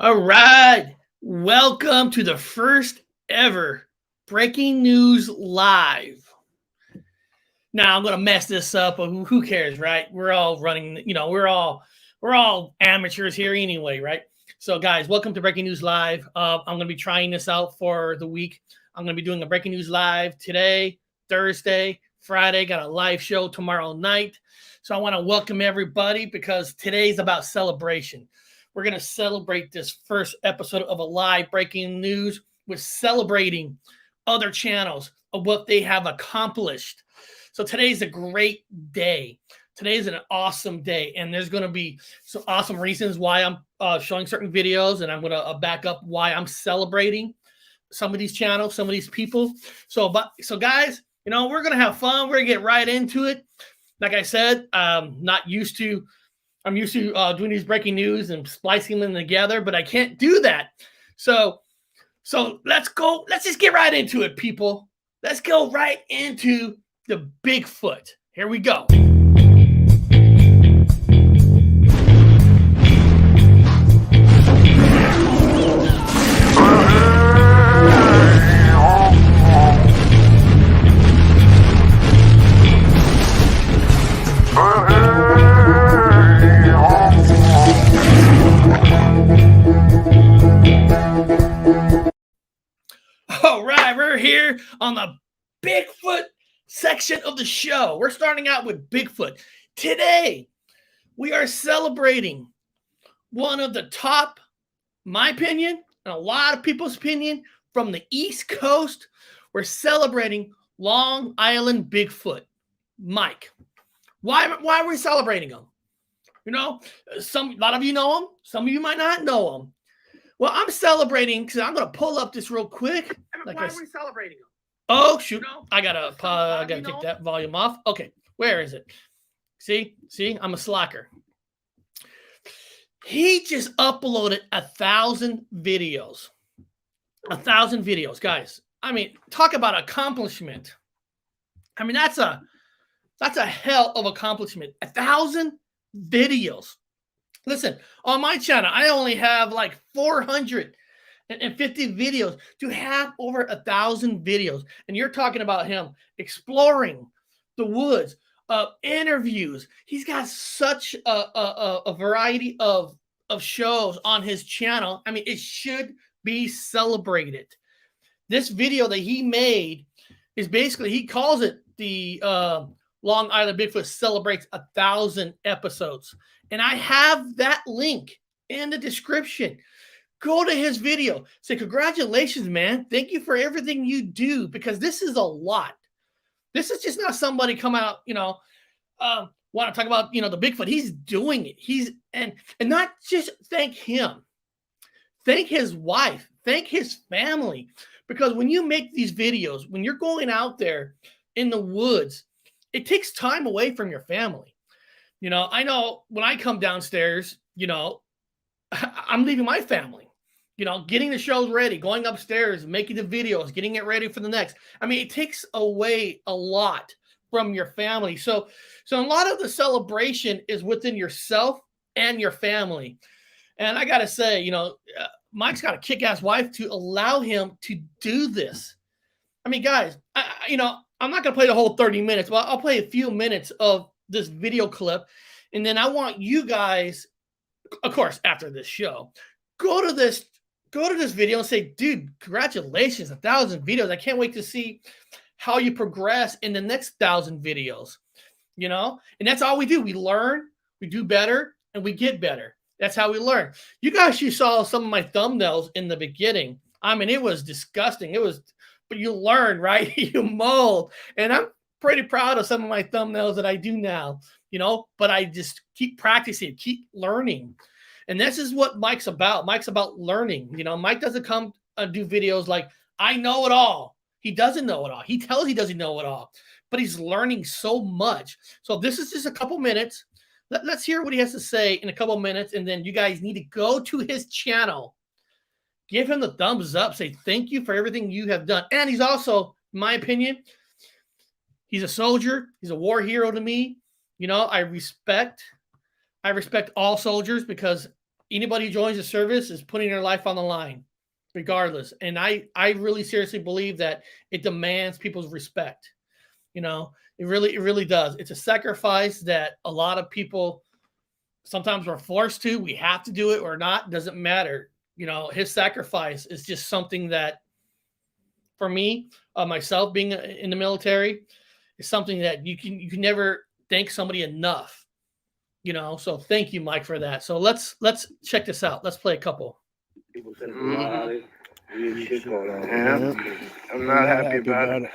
All right. Welcome to the first ever breaking news live. Now I'm gonna mess this up, but who cares, right? We're all running, we're all amateurs here anyway, right? So, guys, welcome to Breaking News Live. I'm gonna be trying this out for the week. I'm gonna be doing a Breaking News Live today, Thursday, Friday. Got a live show tomorrow night. So I want to welcome everybody because today's about celebration. We're going to celebrate this first episode of a live breaking news with celebrating other channels of what they have accomplished. So today's a great day. Today is an awesome day, and there's going to be some awesome reasons why I'm showing certain videos, and I'm going to back up why I'm celebrating some of these channels, some of these people. So guys, we're going to have fun. We're going to get right into it. Like I said, I'm used to doing these breaking news and splicing them together, but I can't do that. So let's go. Let's just get right into it, people. Let's go right into the Bigfoot. Here we go. All right, we're here on the Bigfoot section of the show. We're starting out with Bigfoot. Today, we are celebrating one of the top, my opinion, and a lot of people's opinion, from the East Coast. We're celebrating Long Island Bigfoot. Mike, why are we celebrating him? A lot of you know him. Some of you might not know him. Well, I'm celebrating because I'm going to pull up this real quick. Why are we celebrating him? Oh, shoot. I got to take that volume off. Okay, where is it? See, I'm a slacker. He just uploaded 1,000 videos. 1,000 videos, guys. I mean, talk about accomplishment. I mean, that's a hell of accomplishment. 1,000 videos. Listen, on my channel, I only have like 450 videos. To have over 1,000 videos, and you're talking about him exploring the woods, interviews. He's got such a variety of shows on his channel. I mean, it should be celebrated. This video that he made is basically, he calls it the Long Island Bigfoot celebrates 1,000 episodes. And I have that link in the description. Go to his video. Say, congratulations, man. Thank you for everything you do, because this is a lot. This is just not somebody come out, want to talk about, the Bigfoot. He's doing it. And not just thank him. Thank his wife. Thank his family. Because when you make these videos, when you're going out there in the woods, it takes time away from your family. I know when I come downstairs, I'm leaving my family, getting the shows ready, going upstairs, making the videos, getting it ready for the next. I mean, it takes away a lot from your family. So a lot of the celebration is within yourself and your family. And I got to say, Mike's got a kick-ass wife to allow him to do this. I mean, guys, I'm not going to play the whole 30 minutes, but I'll play a few minutes of this video clip. And then I want you guys, of course, after this show, go to this video and say, dude, congratulations, 1,000 videos. I can't wait to see how you progress in the next 1,000 videos, and that's all we do. We learn, we do better, and we get better. That's how we learn. You guys, you saw some of my thumbnails in the beginning. I mean, it was disgusting. But you learn, right? You mold. And I'm pretty proud of some of my thumbnails that I do now, but I just keep practicing, keep learning. And this is what Mike's about. Mike's about learning. Mike doesn't come and do videos like, I know it all. He doesn't know it all. He tells he doesn't know it all, but he's learning so much. So this is just a couple minutes. Let's hear what he has to say in a couple minutes. And then you guys need to go to his channel. Give him the thumbs up. Say thank you for everything you have done. And he's also, in my opinion, he's a soldier. He's a war hero to me. I respect all soldiers because anybody who joins the service is putting their life on the line, regardless. And I really seriously believe that it demands people's respect. It really does. It's a sacrifice that a lot of people sometimes we're forced to. We have to do it or not. Doesn't matter. His sacrifice is just something that, for me, myself being in the military, is something that you can never thank somebody enough. So thank you, Mike, for that. So let's check this out. Let's play a couple. People said shit going on. Yeah. I'm not happy about it.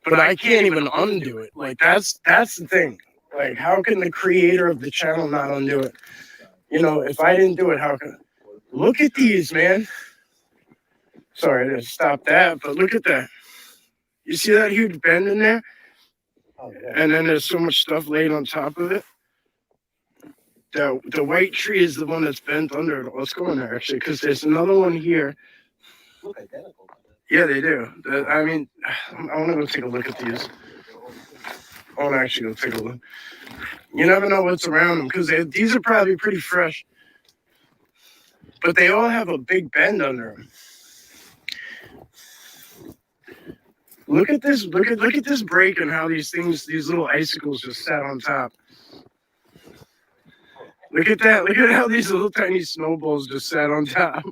But I can't even undo it. Like that's the thing. Like, how can the creator of the channel not undo it? If I didn't do it, how can? Look at these, man. Sorry to stop that, but look at that. You see that huge bend in there? Oh, yeah. And then there's so much stuff laid on top of it. The white tree is the one that's bent under it. Let's go in there, actually, because there's another one here. Look identical. Yeah, they do. I want to go take a look at these. I want to actually go take a look. You never know what's around them, because these are probably pretty fresh. But they all have a big bend under them. Look at this. Look at this break and how these little icicles just sat on top. Look at that. Look at how these little tiny snowballs just sat on top.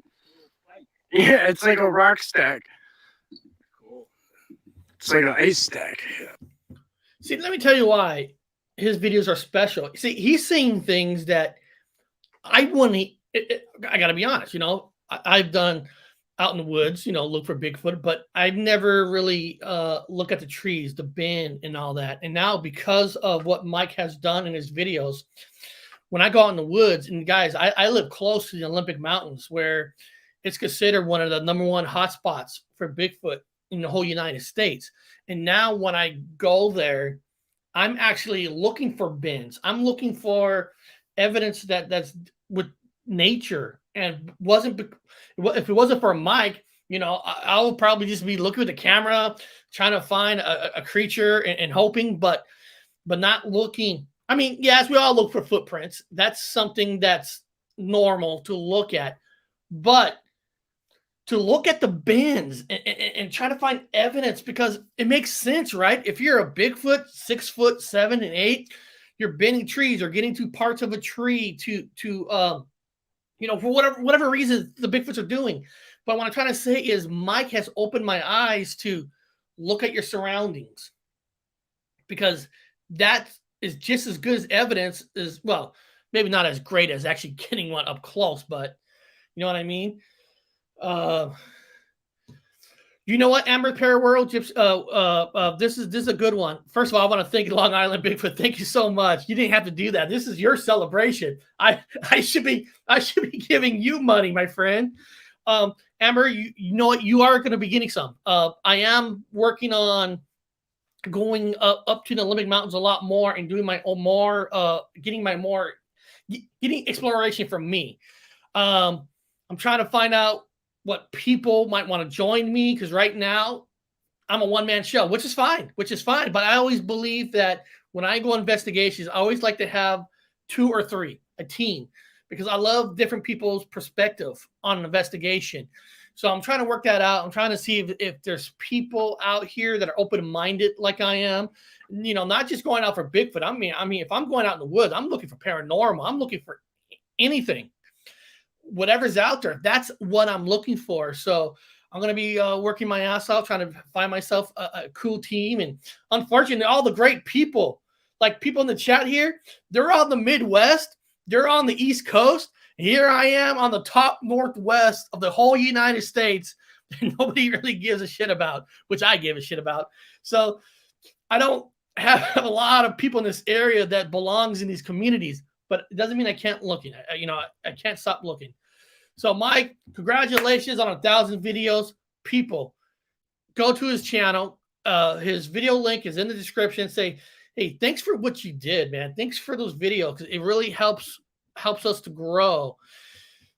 Yeah, it's like a rock stack. It's like an ice stack. Yeah. See, let me tell you why his videos are special. See, he's saying things that I wouldn't. I got to be honest. I've done out in the woods, look for Bigfoot, but I've never really look at the trees, the bend, and all that. And now, because of what Mike has done in his videos, when I go out in the woods, and guys, I live close to the Olympic Mountains, where it's considered one of the #1 hotspots for Bigfoot in the whole United States. And now when I go there, I'm actually looking for bends. I'm looking for evidence that's with nature. And if it wasn't for Mike, I would probably just be looking at the camera, trying to find a creature and hoping, but not looking. I mean, yes, we all look for footprints. That's something that's normal to look at. But to look at the bends and try to find evidence, because it makes sense, right? If you're a Bigfoot, 6 foot 7 and 8, you're bending trees or getting to parts of a tree to for whatever reason the Bigfoots are doing. But what I'm trying to say is Mike has opened my eyes to look at your surroundings, because that is just as good as evidence as, well, maybe not as great as actually getting one up close, but you know what I mean? You know what, Amber Paraworld, this is a good one. First of all, I want to thank Long Island Bigfoot. Thank you so much. You didn't have to do that. This is your celebration. I should be giving you money, my friend. Amber, you know what? You are going to be getting some. I am working on going up to the Olympic Mountains a lot more and doing my own more, getting exploration from me. I'm trying to find out what people might want to join me, because right now I'm a one-man show, which is fine. But I always believe that when I go on investigations, I always like to have 2 or 3, a team, because I love different people's perspective on an investigation. So I'm trying to work that out. I'm trying to see if there's people out here that are open-minded like I am, not just going out for Bigfoot. I mean, if I'm going out in the woods, I'm looking for paranormal. I'm looking for anything. Whatever's out there, that's what I'm looking for. So I'm going to be working my ass off, trying to find myself a cool team. And unfortunately, all the great people, like people in the chat here, they're on the Midwest. They're on the East Coast. Here I am on the top Northwest of the whole United States. And nobody really gives a shit about, which I give a shit about. So I don't have a lot of people in this area that belongs in these communities, but it doesn't mean I can't look. I can't stop looking. So Mike, congratulations on 1,000 videos. People, go to his channel. His video link is in the description. Say, hey, thanks for what you did, man. Thanks for those videos, because it really helps us to grow.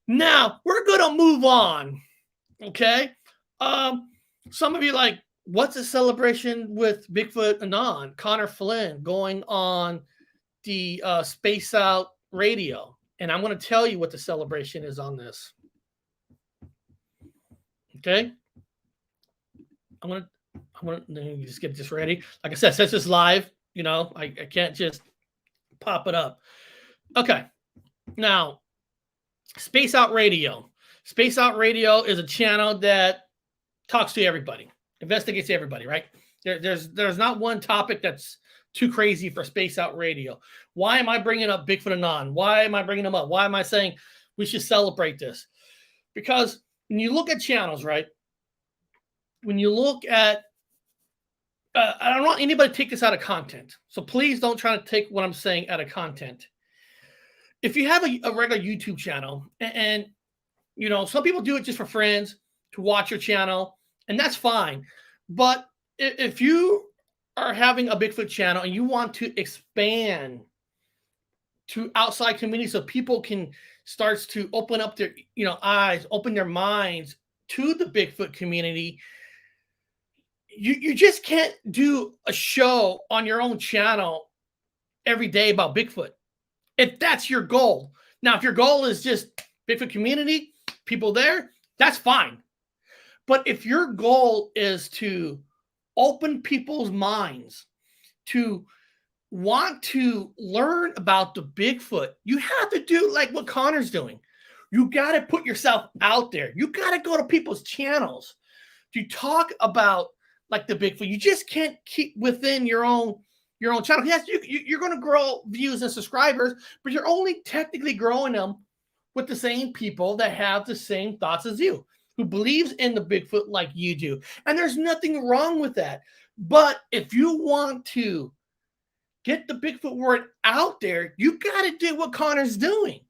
Now we're gonna move on. Okay. Some of you like, what's a celebration with Bigfoot Anon? Connor Flynn going on the Space Out Radio, and I'm going to tell you what the celebration is on this. Okay, I'm gonna just get this ready. Like I said, since it's live, I can't just pop it up. Okay, now Space Out Radio. Space Out Radio is a channel that talks to everybody, investigates everybody. Right? There's not one topic that's too crazy for Space Out Radio. Why am I bringing up Bigfoot Anon? Why am I bringing them up? Why am I saying we should celebrate this? Because when you look at channels, right? When you look at, I don't want anybody to take this out of content. So please don't try to take what I'm saying out of content. If you have a regular YouTube channel, and some people do it just for friends to watch your channel, and that's fine. But if you are having a Bigfoot channel and you want to expand to outside community so people can start to open up their eyes, open their minds to the Bigfoot community, you just can't do a show on your own channel every day about Bigfoot if that's your goal. Now, if your goal is just Bigfoot community, people there, that's fine. But if your goal is to open people's minds to want to learn about the Bigfoot, you have to do like what Connor's doing. You got to put yourself out there. You got to go to people's channels to talk about like the Bigfoot. You just can't keep within your own channel. Yes, you're going to grow views and subscribers, but you're only technically growing them with the same people that have the same thoughts as you, who believes in the Bigfoot like you do. And there's nothing wrong with that. But if you want to get the Bigfoot word out there, you got to do what Connor's doing.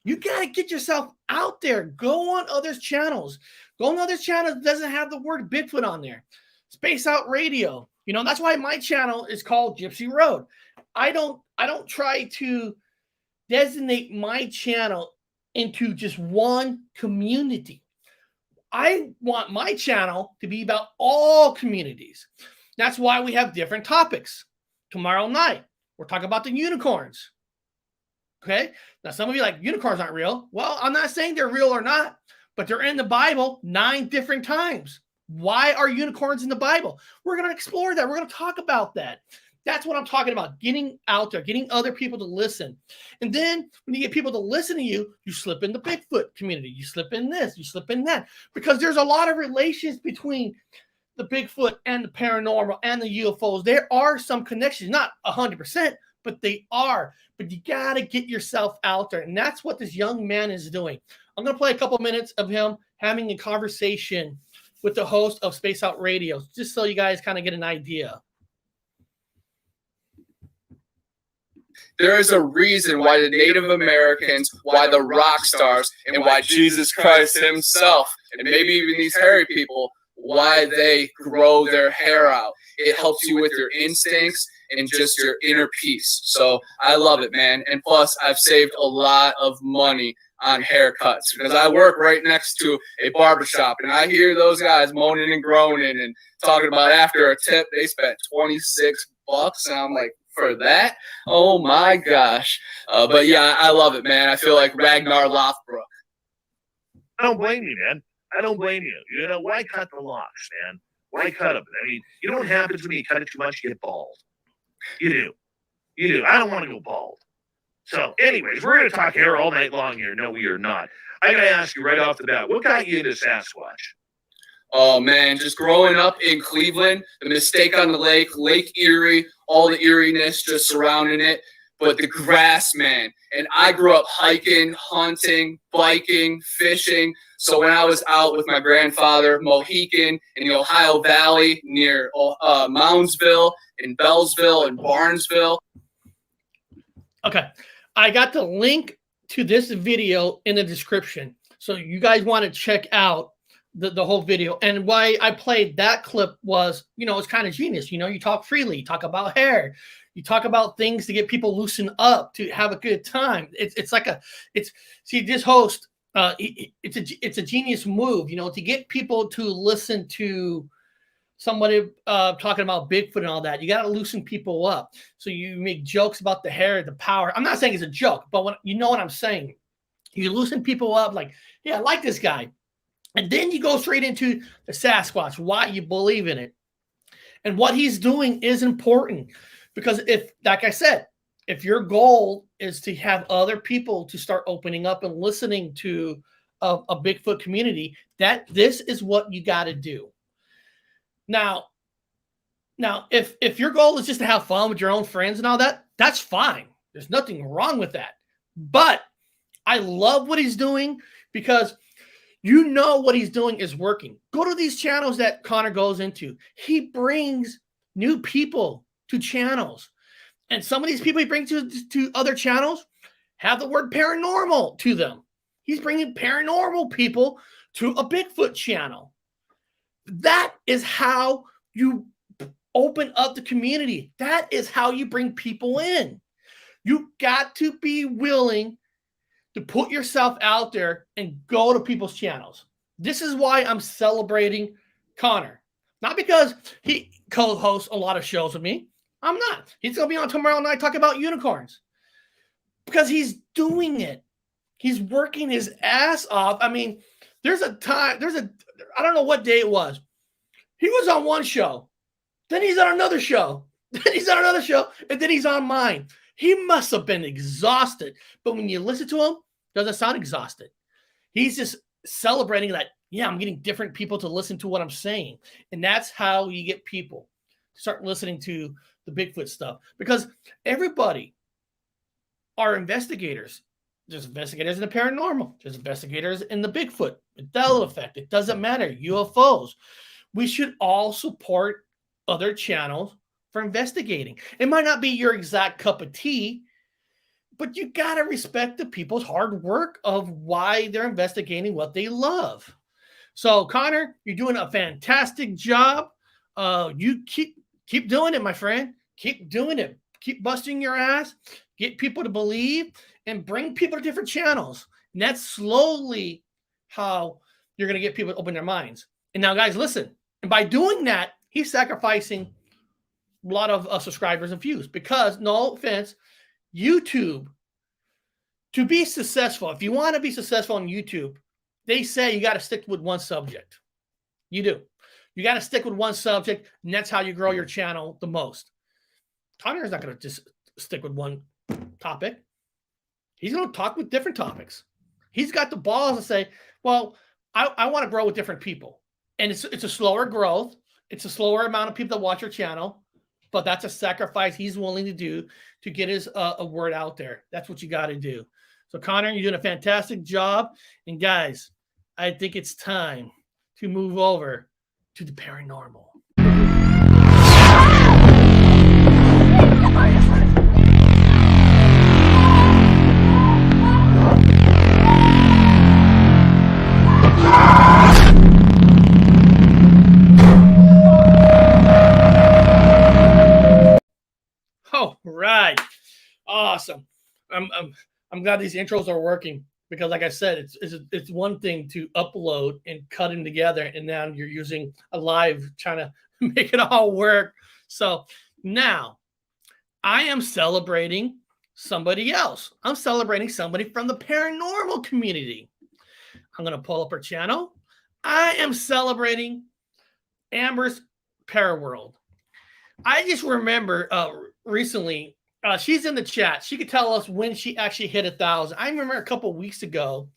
You got to get yourself out there. Go on others' channels. Go on others' channels that doesn't have the word Bigfoot on there. Space Out Radio. That's why my channel is called Gypsy Road. I don't try to designate my channel into just one community. I want my channel to be about all communities. That's why we have different topics. Tomorrow night, we're talking about the unicorns. Okay? Now, some of you are like, unicorns aren't real. Well, I'm not saying they're real or not, but they're in the Bible 9 different times. Why are unicorns in the Bible? We're going to explore that. We're going to talk about that. That's what I'm talking about, getting out there, getting other people to listen. And then when you get people to listen to you, you slip in the Bigfoot community. You slip in this, you slip in that. Because there's a lot of relations between the Bigfoot and the paranormal and the UFOs. There are some connections, not 100%, but they are. But you got to get yourself out there. And that's what this young man is doing. I'm going to play a couple minutes of him having a conversation with the host of Space Out Radio, just so you guys kind of get an idea. There is a reason why the Native Americans, why the rock stars, and why Jesus Christ himself, and maybe even these hairy people, why they grow their hair out. It helps you with your instincts and just your inner peace. So I love it, man. And plus, I've saved a lot of money on haircuts because I work right next to a barbershop, and I hear those guys moaning and groaning and talking about after a tip, they spent $26. And I'm like, for that? Oh my gosh. But yeah, I love it, man. I feel like Ragnar Lothbrok. I don't blame you, man. I don't blame you. Why cut the locks, man? Why cut them? I mean, you know what happens when you cut it too much? You get bald. You do. You do. I don't want to go bald. So, anyways, we're going to talk hair all night long here. No, we are not. I got to ask you right off the bat, what got you into Sasquatch? Oh, man, just growing up in Cleveland, the mistake on the lake, Lake Erie, all the eeriness just surrounding it, but the grass, man. And I grew up hiking, hunting, biking, fishing. So when I was out with my grandfather, Mohican, in the Ohio Valley near Moundsville and Bellsville and Barnesville. Okay. I got the link to this video in the description. So you guys want to check out the whole video. And why I played that clip was, it's kind of genius. You talk freely, you talk about hair, you talk about things to get people loosened up, to have a good time. See, this host, it's a genius move, to get people to listen to somebody talking about Bigfoot and all that. You got to loosen people up. So you make jokes about the hair, the power. I'm not saying it's a joke, but when you know what I'm saying, you loosen people up. Like, yeah, I like this guy, and then you go straight into the Sasquatch. Why you believe in it, and what he's doing is important because if, like I said, if your goal is to have other people to start opening up and listening to a Bigfoot community, that this is what you got to do. Now, if your goal is just to have fun with your own friends and all that, that's fine. There's nothing wrong with that. But I love what he's doing because you know what he's doing is working. Go to these channels that Connor goes into. He brings new people to channels. And some of these people he brings to other channels have the word paranormal to them. He's bringing paranormal people to a Bigfoot channel. That is how you open up the community. That is how you bring people in. You got to be willing to put yourself out there and go to people's channels. This is why I'm celebrating Connor. Not because he co-hosts a lot of shows with me. I'm not. He's going to be on tomorrow night talking about unicorns. Because he's doing it. He's working his ass off. I mean, I don't know what day it was. He was on one show. Then he's on another show. Then he's on another show. And then he's on mine. He must have been exhausted. But when you listen to him, doesn't sound exhausted. He's just celebrating that, yeah, I'm getting different people to listen to what I'm saying. And that's how you get people to start listening to the Bigfoot stuff. Because everybody are investigators. There's investigators in the paranormal. There's investigators in the Bigfoot, Mandela Effect. It doesn't matter. UFOs. We should all support other channels for investigating. It might not be your exact cup of tea, but you got to respect the people's hard work of why they're investigating what they love. So, Connor, you're doing a fantastic job. You keep doing it, my friend. Keep doing it. Keep busting your ass. Get people to believe and bring people to different channels. And that's slowly how you're going to get people to open their minds. And now, guys, listen. And by doing that, he's sacrificing a lot of subscribers and views because, no offense, YouTube, to be successful, if you want to be successful on YouTube, they say you got to stick with one subject. You do. You got to stick with one subject, and that's how you grow your channel the most. Connor is not going to just stick with one topic. He's going to talk with different topics. He's got the balls to say, well, I want to grow with different people. And it's a slower growth. It's a slower amount of people that watch your channel, but that's a sacrifice he's willing to do to get his a word out there. That's what you got to do. So, Connor, you're doing a fantastic job. And, guys, I think it's time to move over to the paranormal. All right. Awesome. I'm glad these intros are working because, like I said, it's one thing to upload and cut them together, and now you're using a live trying to make it all work. So now I am celebrating somebody else. I'm celebrating somebody from the paranormal community. I'm going to pull up her channel. I am celebrating Amber's Paraworld. I just remember recently, she's in the chat. She could tell us when she actually hit 1,000. I remember a couple weeks ago,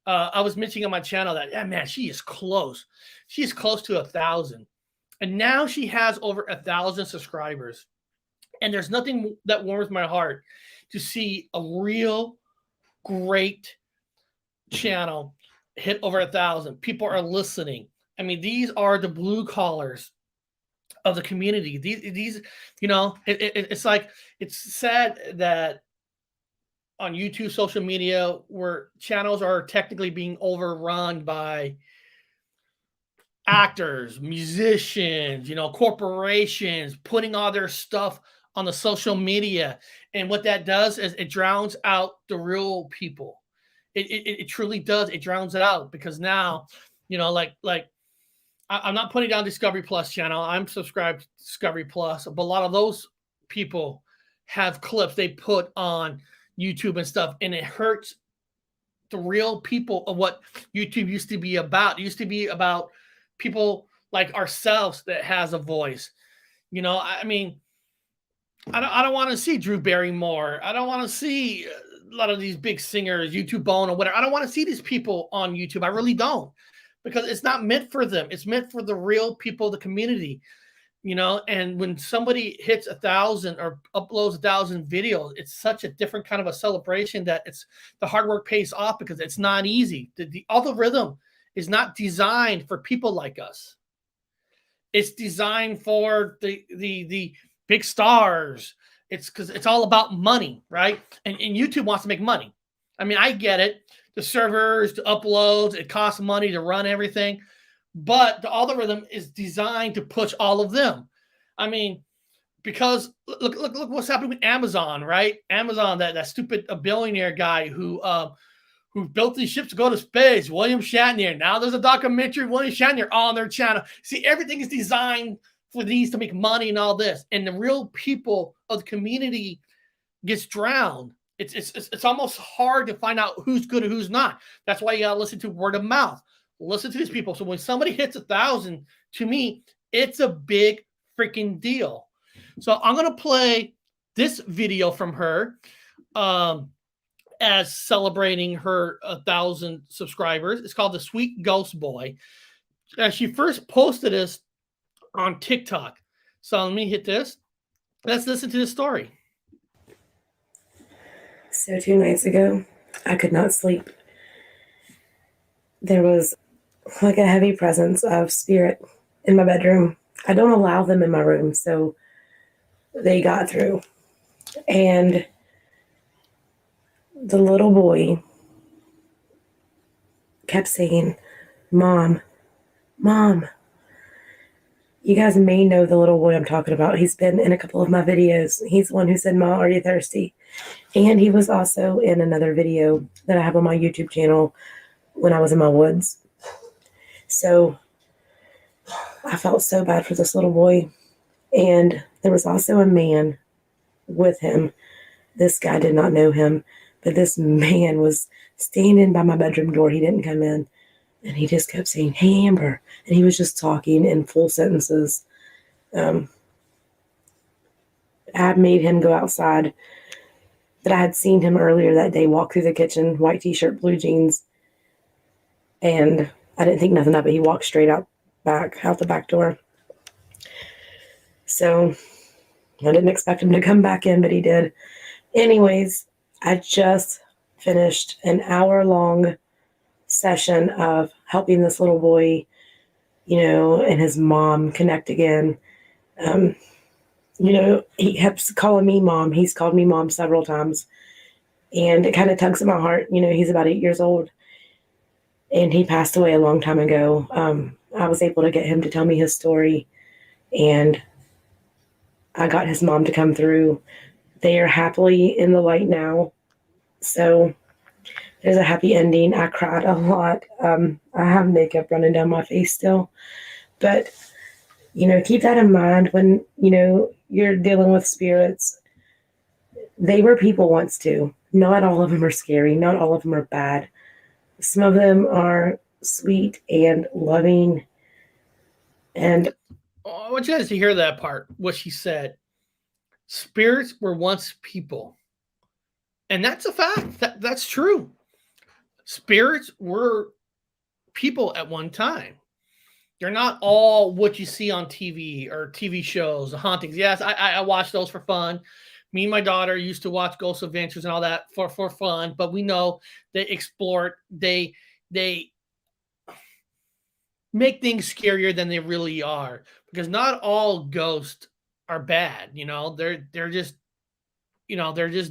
I was mentioning on my channel that, yeah, man, she is close. She is close to 1,000. And now she has over 1,000 subscribers. And there's nothing that warms my heart to see a real great channel hit over 1,000. People are listening. I mean, these are the blue collars of the community. These, you know, it's like, it's sad that on YouTube, social media, where channels are technically being overrun by actors, musicians, you know, corporations putting all their stuff on the social media. And what that does is it drowns out the real people. It truly does. It drowns it out because now, you know, like I'm not putting down Discovery Plus channel. I'm subscribed to Discovery Plus, but a lot of those people have clips they put on YouTube and stuff, and it hurts the real people of what YouTube used to be about. It used to be about people like ourselves that has a voice. You know, I mean, I don't want to see Drew Barrymore. I don't want to see a lot of these big singers, YouTube Bone or whatever. I don't want to see these people on YouTube. I really don't, because it's not meant for them. It's meant for the real people, the community. You know, and when somebody hits 1,000 or uploads 1,000 videos, it's such a different kind of a celebration that it's the hard work pays off, because it's not easy. The algorithm is not designed for people like us. It's designed for the big stars. It's because it's all about money, right? And YouTube wants to make money. I mean, I get it. The servers, the uploads, it costs money to run everything. But the algorithm is designed to push all of them. I mean, because look what's happening with Amazon, right? Amazon, that stupid billionaire guy who built these ships to go to space, William Shatner. Now there's a documentary of William Shatner on their channel. See, everything is designed for these to make money and all this, and the real people of the community gets drowned. It's almost hard to find out who's good and who's not. That's why you gotta listen to word of mouth. Listen to these people. So when somebody hits 1,000, to me, it's a big freaking deal. So I'm going to play this video from her as celebrating her 1,000 subscribers. It's called The Sweet Ghost Boy. She first posted this on TikTok. So let me hit this. Let's listen to this story. So 2 nights ago, I could not sleep. There was like a heavy presence of spirit in my bedroom. I don't allow them in my room, so they got through. And the little boy kept saying, Mom, Mom. You guys may know the little boy I'm talking about. He's been in a couple of my videos. He's the one who said, Ma, are you thirsty? And he was also in another video that I have on my YouTube channel when I was in my woods. So I felt so bad for this little boy. And there was also a man with him. This guy did not know him, but this man was standing by my bedroom door. He didn't come in. And he just kept saying, hey, Amber. And he was just talking in full sentences. I made him go outside. But I had seen him earlier that day walk through the kitchen, white t-shirt, blue jeans. And I didn't think nothing of it. He walked straight out the back door. So I didn't expect him to come back in, but he did. Anyways, I just finished an hour-long session of helping this little boy, and his mom connect again. He kept calling me Mom. He's called me Mom several times. And it kind of tugs at my heart. He's about 8 years old. And he passed away a long time ago. I was able to get him to tell me his story. And I got his mom to come through. They are happily in the light now. So there's a happy ending. I cried a lot. I have makeup running down my face still. But, keep that in mind when, you're dealing with spirits. They were people once too. Not all of them are scary. Not all of them are bad. Some of them are sweet and loving. And I want you guys to hear that part, what she said. Spirits were once people. And that's a fact. That's true. Spirits were people at one time. They're not all what you see on TV or TV shows, the hauntings. Yes, I watch those for fun. Me and my daughter used to watch Ghost Adventures and all that for fun, but we know they explore, they make things scarier than they really are, because not all ghosts are bad. They're just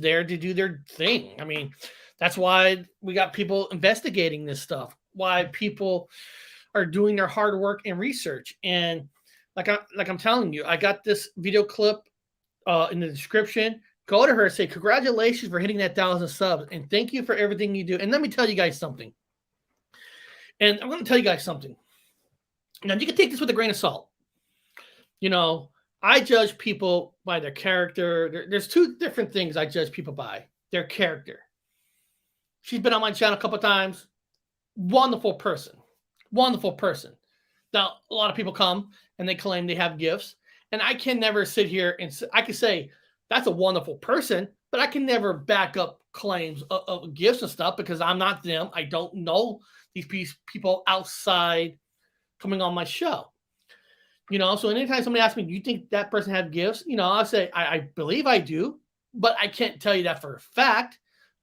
there to do their thing. I mean, that's why we got people investigating this stuff, why people are doing their hard work and research. And like I'm telling you, I got this video clip in the description. Go to her and say, congratulations for hitting that 1,000 subs. And thank you for everything you do. And let me tell you guys something. And I'm going to tell you guys something. Now you can take this with a grain of salt. You know, I judge people by their character. There's two different things I judge people by: their character. She's been on my channel a couple of times. Wonderful person. Wonderful person. Now, a lot of people come and they claim they have gifts. And I can never sit here and I can say that's a wonderful person, but I can never back up claims of gifts and stuff because I'm not them. I don't know these people outside coming on my show. You know, so anytime somebody asks me, do you think that person have gifts? You know, I'll say, I believe I do, but I can't tell you that for a fact.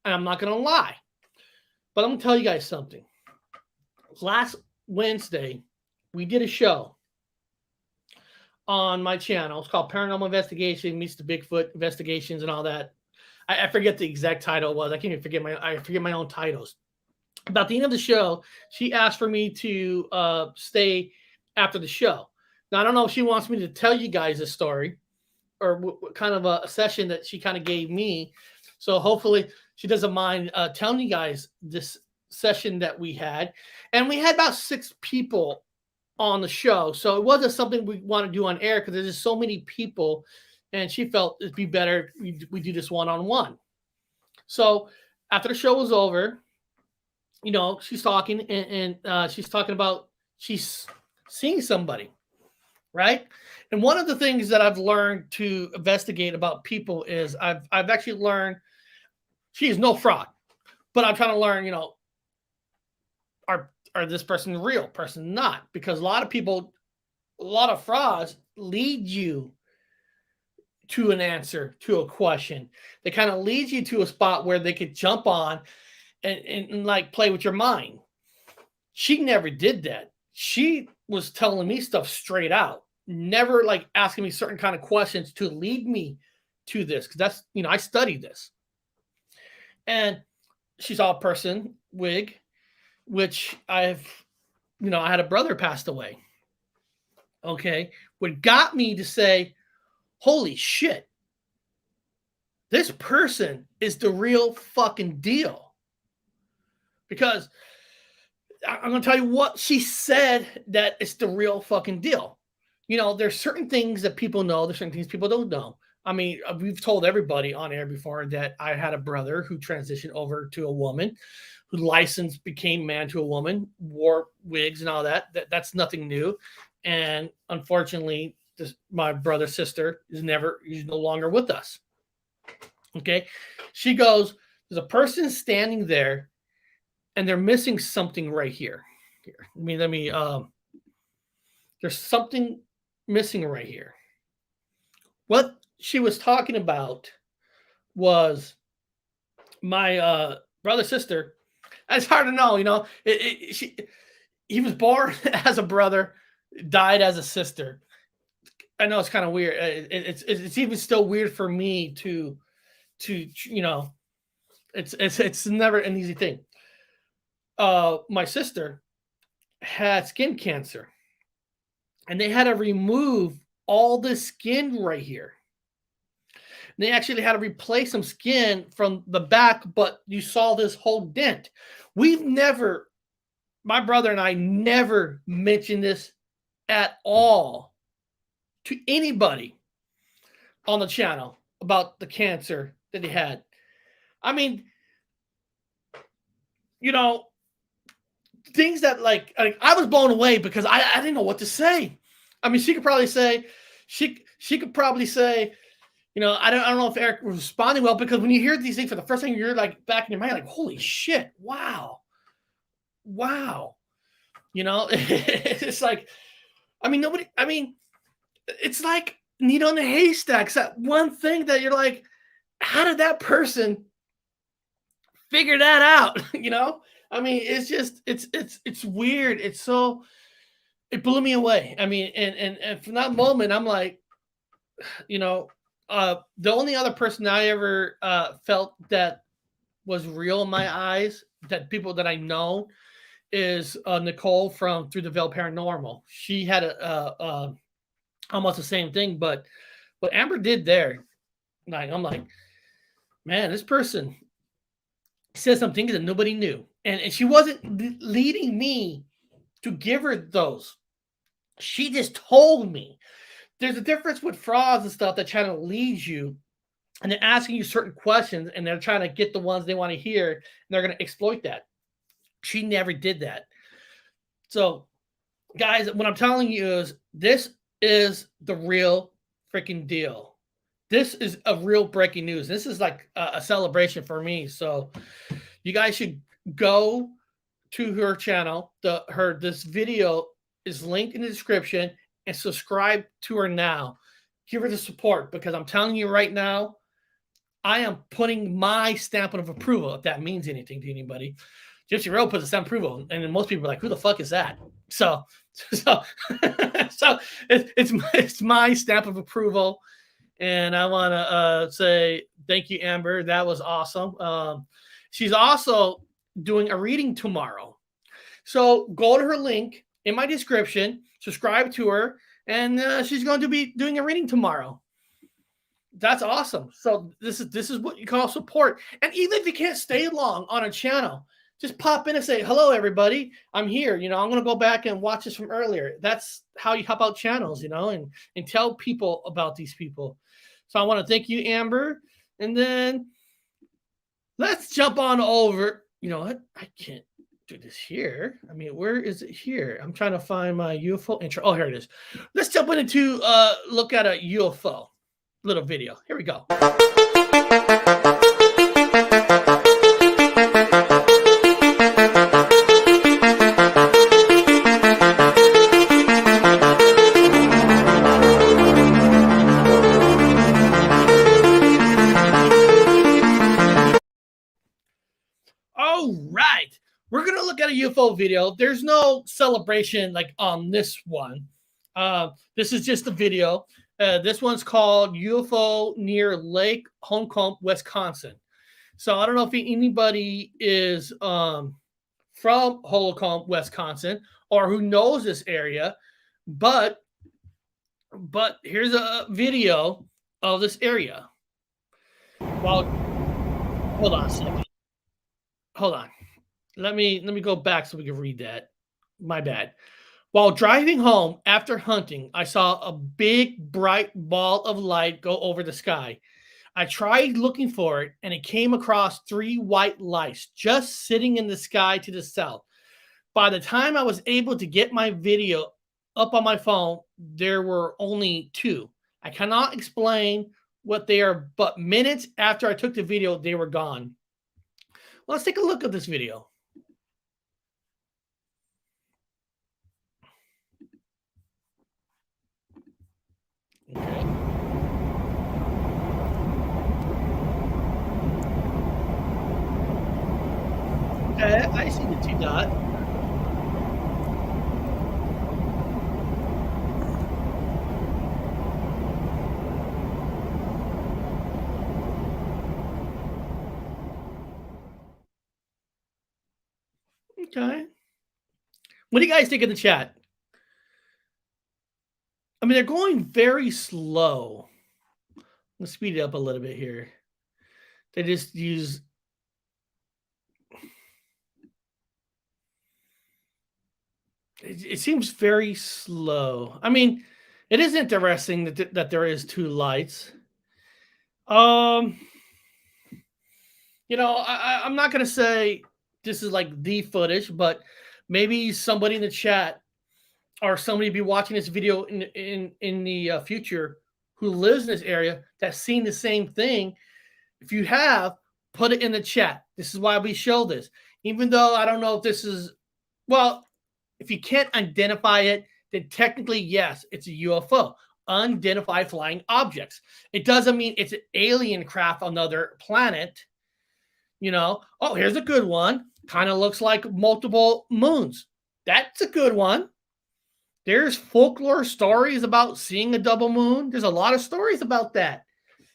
And I'm not going to lie. But I'm going to tell you guys something. Last Wednesday, we did a show on my channel. It's called Paranormal Investigation Meets the Bigfoot Investigations and all that. I forget the exact title it was. I can't even forget my own titles. About the end of the show, she asked for me to stay after the show. Now, I don't know if she wants me to tell you guys this story or what kind of a session that she kind of gave me. So hopefully she doesn't mind telling you guys this session that we had. And we had about 6 people on the show. So it wasn't something we want to do on air because there's just so many people. And she felt it'd be better we do this one-on-one. So after the show was over, you know, she's talking and she's talking about she's seeing somebody, right? And one of the things that I've learned to investigate about people is I've actually learned she is no fraud, but I'm trying to learn, you know, are this person real, person not? Because a lot of frauds lead you to an answer to a question. They kind of lead you to a spot where they could jump on and like play with your mind. She never did that. She was telling me stuff straight out, never like asking me certain kind of questions to lead me to this. Because that's, you know, I studied this. And she saw a person, wig, which I had a brother passed away. Okay. What got me to say, holy shit, this person is the real fucking deal. Because I'm going to tell you what she said, that it's the real fucking deal. You know, there's certain things that people know. There's certain things people don't know. I mean, we've told everybody on air before that I had a brother who transitioned over to a woman, who licensed, became man to a woman, wore wigs and all that. That's nothing new. And unfortunately, my brother's sister is no longer with us. Okay. She goes, there's a person standing there and they're missing something right here. There's something missing right here. What she was talking about was my brother's sister. It's hard to know, you know. He was born as a brother, died as a sister. I know it's kind of weird. It's even still weird for me to you know. It's never an easy thing. My sister had skin cancer, and they had to remove all the skin right here. And they actually had to replace some skin from the back, but you saw this whole dent. My brother and I never mentioned this at all to anybody on the channel about the cancer that he had. I mean, you know, things that like I was blown away because I didn't know what to say. I mean, she could probably say, you know, I don't know if Eric was responding well, because when you hear these things for the first time, you're like back in your mind, like, holy shit, wow. You know, it's like, it's like needle in a haystack. It's that one thing that you're like, how did that person figure that out? You know, I mean, it's just, it's weird. It blew me away. I mean, and from that moment, I'm like, you know, the only other person I ever felt that was real in my eyes, that people that I know, is Nicole from Through the Veil Paranormal. She had almost the same thing, but what Amber did there, like, I'm like, man, this person said some things that nobody knew, and she wasn't leading me to give her those. She just told me. There's a difference with frauds and stuff that try to lead you, and they're asking you certain questions, and they're trying to get the ones they want to hear, and they're going to exploit that. She never did that. So, guys, what I'm telling you is this is the real freaking deal. This is a real breaking news. This is like a celebration for me. So, you guys should go to her channel. This video is linked in the description, and subscribe to her now. Give her the support, because I'm telling you right now, I am putting my stamp of approval, if that means anything to anybody. Gypsy Road puts a stamp of approval, and then most people are like, "Who the fuck is that?" So it's my stamp of approval, and I want to say thank you, Amber. That was awesome. She's also doing a reading tomorrow, so go to her link in my description, subscribe to her, and she's going to be doing a reading tomorrow. That's awesome. So this is what you call support. And even if you can't stay long on a channel, just pop in and say, "Hello, everybody. I'm here. I'm going to go back and watch this from earlier." That's how you help out channels, and tell people about these people. So I want to thank you, Amber. And then let's jump on over. You know what? I can't do this here. I mean, where is it here? I'm trying to find my UFO intro. Oh, here it is. Let's jump into look at a UFO little video. Here we go. All right. We're going to look at a UFO video. There's no celebration like on this one. This is just a video. This one's called UFO near Lake Holcomb, Wisconsin. So I don't know if anybody is from Holcomb, Wisconsin, or who knows this area, but here's a video of this area. Well, hold on a second. Hold on. Let me go back so we can read that. My bad. While driving home after hunting, I saw a big, bright ball of light go over the sky. I tried looking for it, and it came across 3 white lights just sitting in the sky to the south. By the time I was able to get my video up on my phone, there were only 2. I cannot explain what they are, but minutes after I took the video, they were gone. Let's take a look at this video. Okay. Okay, I see the 2 dot. Okay. What do you guys think in the chat? I mean, they're going very slow. Let's speed it up a little bit here. They just use. It seems very slow. I mean, it is interesting that there is 2 lights. I'm not gonna say this is like the footage, but maybe somebody in the chat or somebody be watching this video in the future who lives in this area that's seen the same thing. If you have, put it in the chat. This is why we show this. Even though I don't know if this is, well, if you can't identify it, then technically, yes, it's a UFO, unidentified flying objects. It doesn't mean it's an alien craft on another planet. Oh, here's a good one. Kind of looks like multiple moons. That's a good one. There's folklore stories about seeing a double moon. There's a lot of stories about that.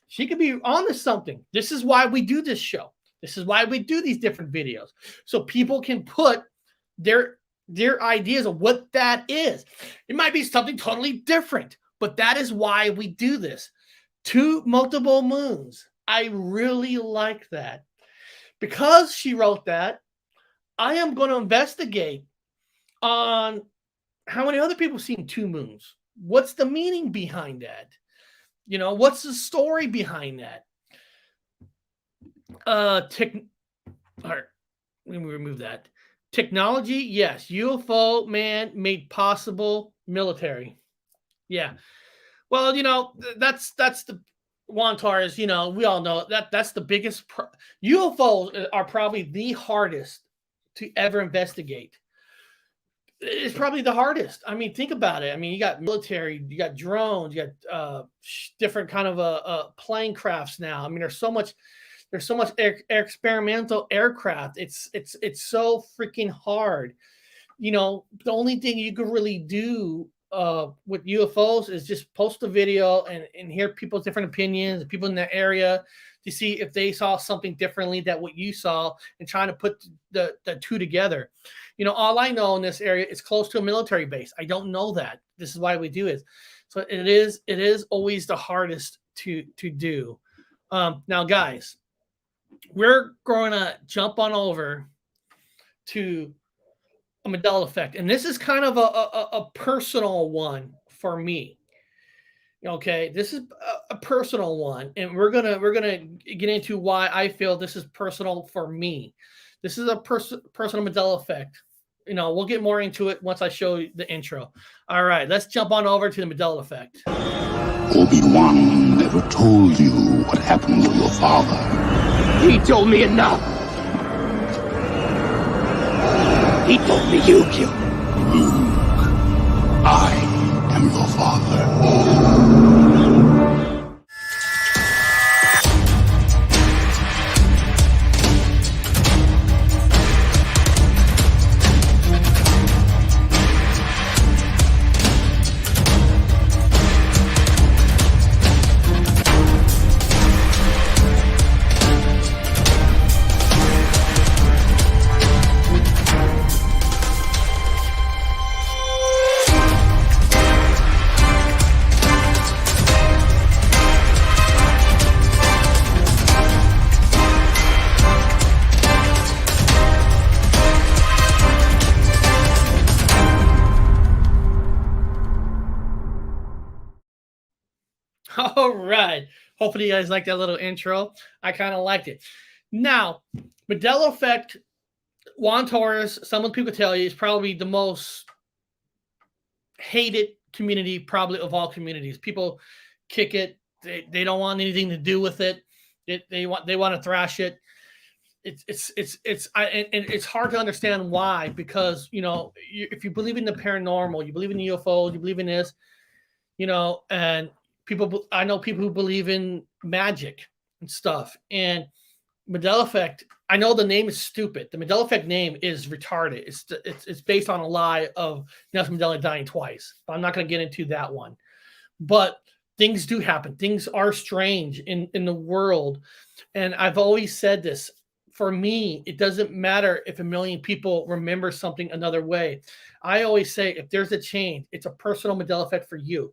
She could be onto something. This is why we do this show. This is why we do these different videos. So people can put their ideas of what that is. It might be something totally different, but that is why we do this. 2 multiple moons. I really like that. Because she wrote that, I am going to investigate on how many other people have seen two moons? What's the meaning behind that? You know, what's the story behind that? All right, let me remove that. Technology, yes. UFO man made possible military. Yeah. Well, you know, that's the Wantars, you know, we all know that's the biggest UFOs are probably the hardest to ever investigate. It's probably the hardest. I mean, think about it. I mean, you got military, you got drones, you got different kind of plane crafts now. I mean, there's so much experimental aircraft. It's so freaking hard. You know, the only thing you could really do with UFOs is just post a video and hear people's different opinions, people in that area, to see if they saw something differently than what you saw, and trying to put the two together. You know, all I know in this area is close to a military base. I don't know that. This is why we do it. So it is always the hardest to do. Now, guys, we're going to jump on over to a Mandela Effect, and this is kind of a personal one for me. Okay, this is a personal one, and we're gonna get into why I feel this is personal for me. This is a personal Mandela Effect. You know, we'll get more into it once I show you the intro. All right, let's jump on over to the Mandela Effect. Obi-Wan never told you what happened to your father. He told me enough. He told me you killed him. Luke, I am your father. All right. Hopefully you guys like that little intro. I kind of liked it. Now, Mandela Effect, Juan Torres, some people tell you, is probably the most hated community probably of all communities. People kick it. They don't want anything to do with it. They want to thrash it. It's hard to understand why, because, you know, if you believe in the paranormal, you believe in the UFOs, you believe in this, you know, and I know people who believe in magic and stuff. And Mandela Effect, I know the name is stupid. The Mandela Effect name is retarded. It's based on a lie of Nelson Mandela dying twice. But I'm not going to get into that one. But things do happen. Things are strange in the world. And I've always said this. For me, it doesn't matter if 1 million people remember something another way. I always say, if there's a change, it's a personal Mandela Effect for you.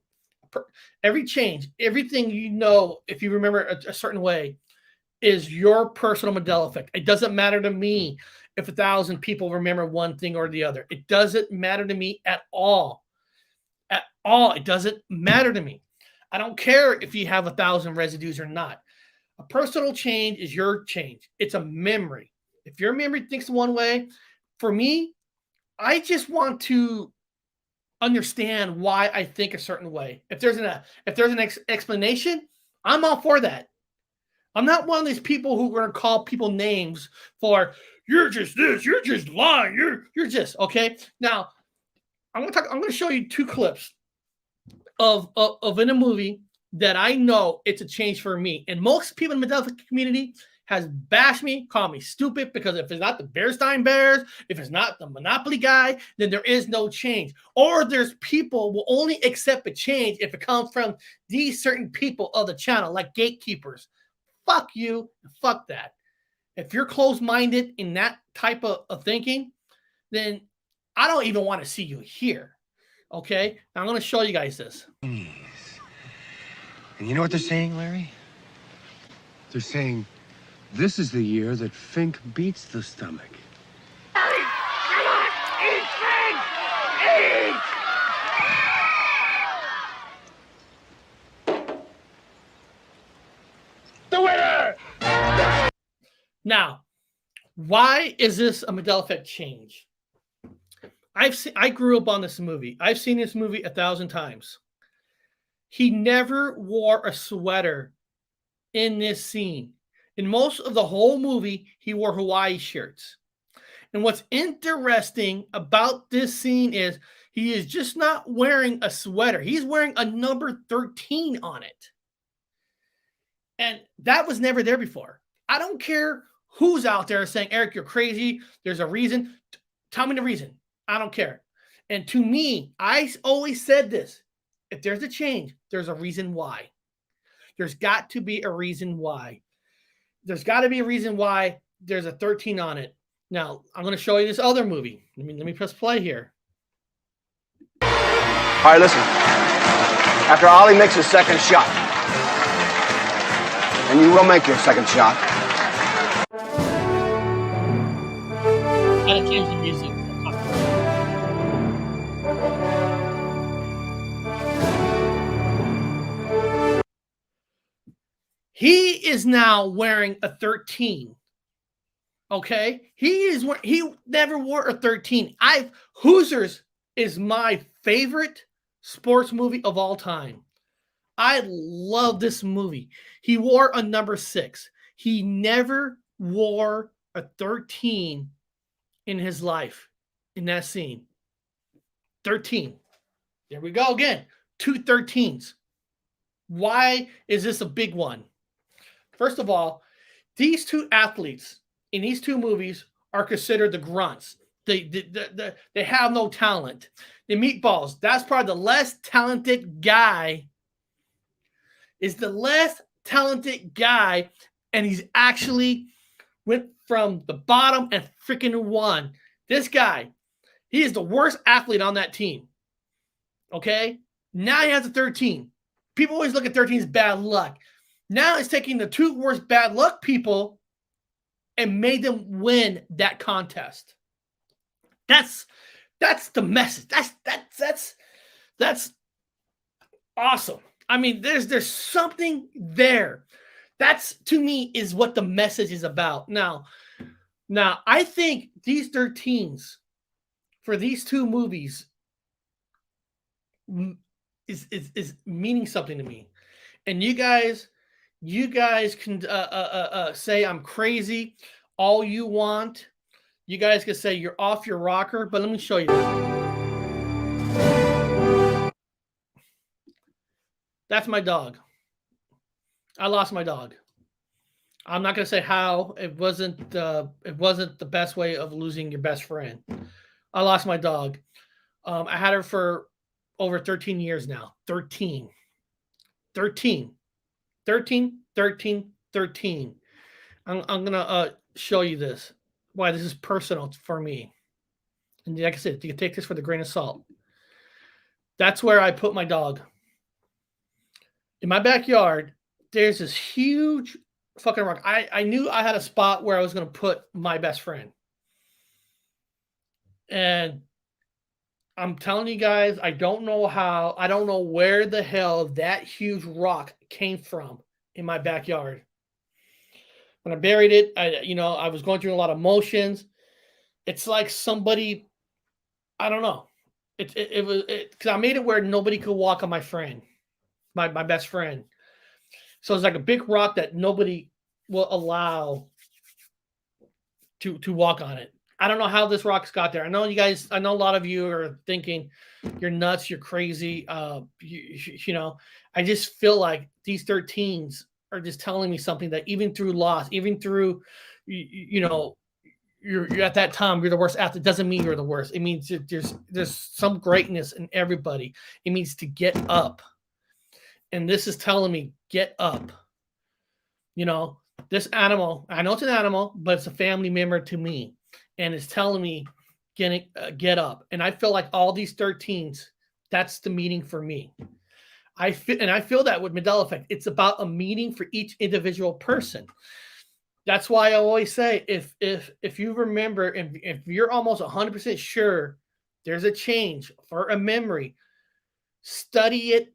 Every change, everything you know, if you remember a certain way, is your personal Mandela Effect. It doesn't matter to me if 1,000 people remember one thing or the other. It doesn't matter to me at all. At all. It doesn't matter to me. I don't care if you have 1,000 residues or not. A personal change is your change. It's a memory. If your memory thinks one way, for me, I just want to understand why I think a certain way. If there's an explanation, I'm all for that. I'm not one of these people who are going to call people names for, you're just this, you're just lying, you're just, okay. Now, I'm going to show you 2 clips of in a movie that I know it's a change for me. And most people in the Mandela community has bashed me, called me stupid, because if it's not the Bearstein Bears, if it's not the Monopoly guy, then there is no change. Or there's people will only accept a change if it comes from these certain people of the channel, like gatekeepers. Fuck you, fuck that. If you're closed-minded in that type of thinking, then I don't even want to see you here. Okay? Now I'm going to show you guys this. And you know what they're saying, Larry? They're saying, this is the year that Fink beats the stomach. Come on! Eat, Frank! Eat! Now, why is this a Mandela Effect change? I grew up on this movie. I've seen this movie 1,000 times. He never wore a sweater in this scene. In most of the whole movie, he wore Hawaii shirts. And what's interesting about this scene is he is just not wearing a sweater. He's wearing a number 13 on it. And that was never there before. I don't care who's out there saying, Eric, you're crazy. There's a reason. Tell me the reason. I don't care. And to me, I always said this. If there's a change, there's a reason why. There's got to be a reason why. There's got to be a reason why there's a 13 on it. Now, I'm going to show you this other movie. Let me press play here. All right, listen. After Ollie makes his second shot, and you will make your second shot. Gotta change the music. He is now wearing a 13. Okay, he never wore a 13. Hoosiers is my favorite sports movie of all time. I love this movie. He wore a number 6. He never wore a 13 in his life in that scene. 13. There we go again. 2 13s. Why is this a big one? First of all, these two athletes in these two movies are considered the grunts. They have no talent. The meatballs, that's probably the less talented guy. Is the less talented guy, and he's actually went from the bottom and freaking won. This guy, he is the worst athlete on that team. Okay? Now he has a 13. People always look at 13 as bad luck. Now he's taking the 2 worst bad luck people and made them win that contest. That's the message. That's awesome. I mean, there's something there. That's, to me, is what the message is about. Now I think these 13s for these 2 movies is meaning something to me. And you guys can say I'm crazy all you want. You guys can say you're off your rocker, but let me show you this. That's my dog. I lost my dog. I'm not going to say how. It wasn't the best way of losing your best friend. I lost my dog. I had her for over 13 years now. 13. I'm going to show you this. Why this is personal for me. And like I said, you can take this with a grain of salt. That's where I put my dog. In my backyard, there's this huge fucking rock. I knew I had a spot where I was going to put my best friend. And I'm telling you guys, I don't know how, I don't know where the hell that huge rock came from in my backyard. When I buried it, I was going through a lot of emotions. It's like somebody, I don't know. It was because I made it where nobody could walk on my friend, my best friend. So it's like a big rock that nobody will allow to walk on it. I don't know how this rock's got there. I know a lot of you are thinking you're nuts, you're crazy. I just feel like these 13s are just telling me something that even through loss, even through, you're at that time, you're the worst athlete. Doesn't mean you're the worst. It means there's some greatness in everybody. It means to get up. And this is telling me, get up. This animal, I know it's an animal, but it's a family member to me. And it's telling me, get up. And I feel like all these 13s, that's the meaning for me. I feel that with Mandela Effect, it's about a meaning for each individual person. That's why I always say, if you remember, if you're almost 100% sure there's a change for a memory, study it.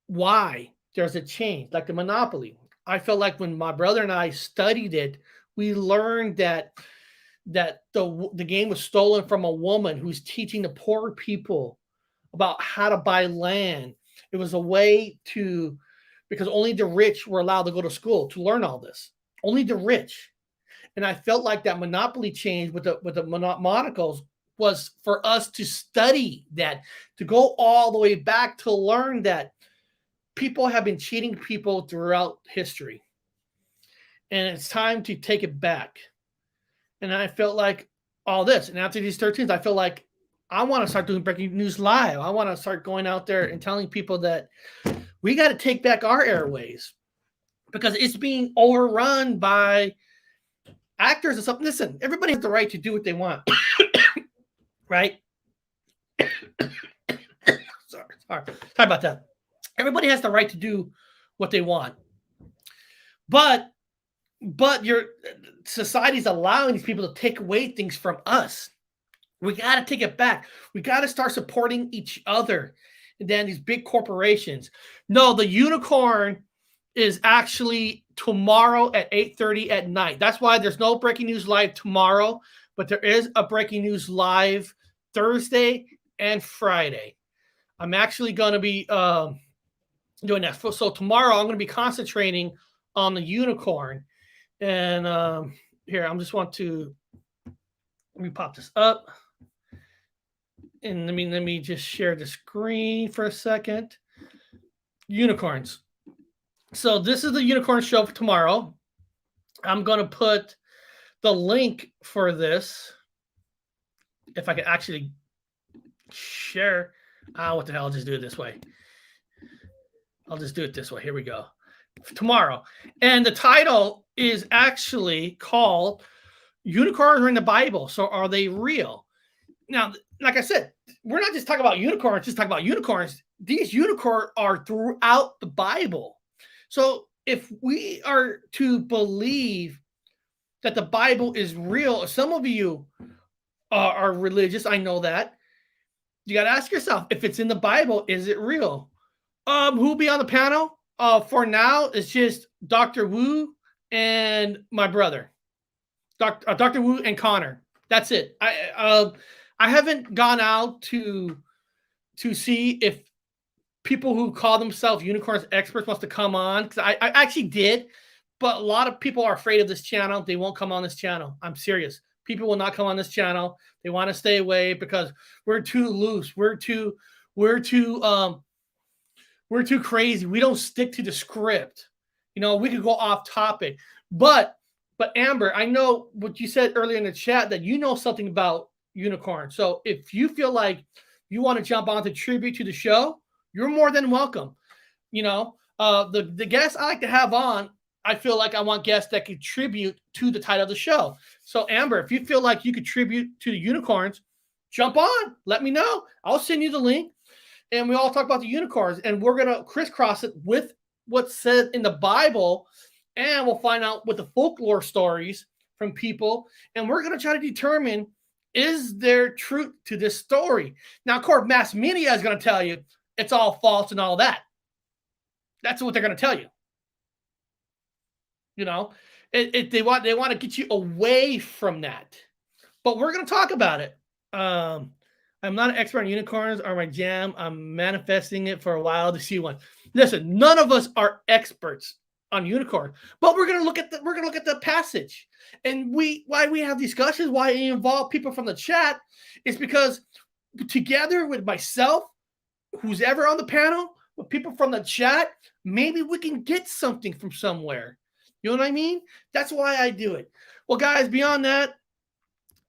Why there's a change, like the Monopoly. I felt like when my brother and I studied it, we learned that the game was stolen from a woman who's teaching the poor people about how to buy land. It was a way to, because only the rich were allowed to go to school to learn all this. Only the rich. And I felt like that monopoly change with the monocles was for us to study that, to go all the way back to learn that people have been cheating people throughout history. And it's time to take it back. And I felt like all this. And after these 13s, I feel like I want to start doing breaking news live. I want to start going out there and telling people that we got to take back our airways because it's being overrun by actors and something. Listen, everybody has the right to do what they want. Right? Sorry about that. Everybody has the right to do what they want. But your society's allowing these people to take away things from us. We got to take it back. We got to start supporting each other. And then these big corporations. No, the unicorn is actually tomorrow at 8:30 at night. That's why there's no breaking news live tomorrow, but there is a breaking news live Thursday and Friday. I'm actually going to be doing that. So tomorrow I'm going to be concentrating on the unicorn. And here, I'm just want to, let me pop this up. And let me just share the screen for a second. Unicorns. So this is the unicorn show for tomorrow. I'm going to put the link for this. If I can actually share. What the hell? I'll just do it this way. I'll just do it this way. Here we go. Tomorrow. And the title is actually called Unicorns Are in the Bible. So are they real? Now, like I said, we're not just talking about unicorns, just talking about unicorns. These unicorns are throughout the Bible. So if we are to believe that the Bible is real, some of you are religious, I know that. You got to ask yourself, if it's in the Bible, is it real? Who'll be on the panel? For now, it's just Dr. Wu and my brother, Dr. Wu and Connor. That's it. I haven't gone out to see if people who call themselves unicorns experts wants to come on, because I actually did, but a lot of people are afraid of this channel. They won't come on this channel. I'm serious. People will not come on this channel. They want to stay away because we're too loose. We're too crazy. We don't stick to the script. You know, we could go off topic. But Amber, I know what you said earlier in the chat that you know something about unicorn. So if you feel like you want to jump on to tribute to the show, you're more than welcome. You know, the guests I like to have on, I feel like I want guests that contribute to the title of the show. So Amber, if you feel like you contribute to the unicorns, jump on. Let me know. I'll send you the link. And we all talk about the unicorns. And we're going to crisscross it with what's said in the Bible. And we'll find out what the folklore stories from people. And we're going to try to determine, is there truth to this story? Now, of course, mass media is going to tell you it's all false and all that. That's what they're going to tell you. You know, they want to get you away from that. But we're going to talk about it. I'm not an expert on unicorns or my jam. I'm manifesting it for a while to see one. Listen, none of us are experts on unicorn, but we're going to look at the passage. And why we have discussions, why I involve people from the chat, is because together with myself, who's ever on the panel, with people from the chat, maybe we can get something from somewhere. You know what I mean? That's why I do it. Well, guys, beyond that,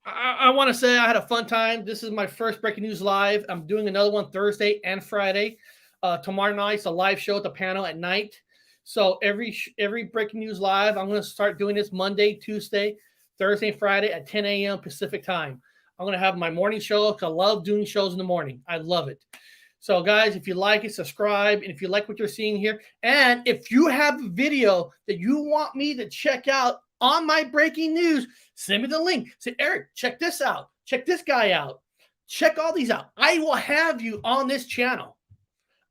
I want to say I had a fun time. This is my first Breaking News Live. I'm doing another one Thursday and Friday. Tomorrow night's a live show at the panel at night. So every Breaking News Live, I'm going to start doing this Monday, Tuesday, Thursday, and Friday at 10 a.m. Pacific time. I'm going to have my morning show because I love doing shows in the morning. I love it. So, guys, if you like it, subscribe. And if you like what you're seeing here, and if you have a video that you want me to check out on my breaking news, send me the link. Say, Eric, check this out. Check this guy out. Check all these out. I will have you on this channel.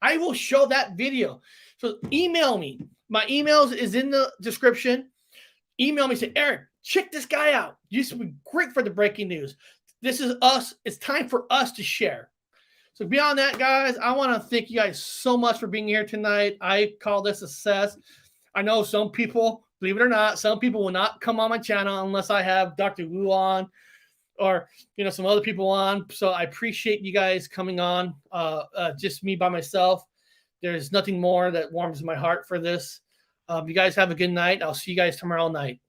I will show that video. So email me. My email is in the description. Email me. Say, Eric, check this guy out. Used to be great for the breaking news. This is us. It's time for us to share. So beyond that, guys, I want to thank you guys so much for being here tonight. I call this a success. I know some people, believe it or not, some people will not come on my channel unless I have Dr. Wu on or, some other people on. So I appreciate you guys coming on. Just me by myself. There's nothing more that warms my heart for this. You guys have a good night. I'll see you guys tomorrow night.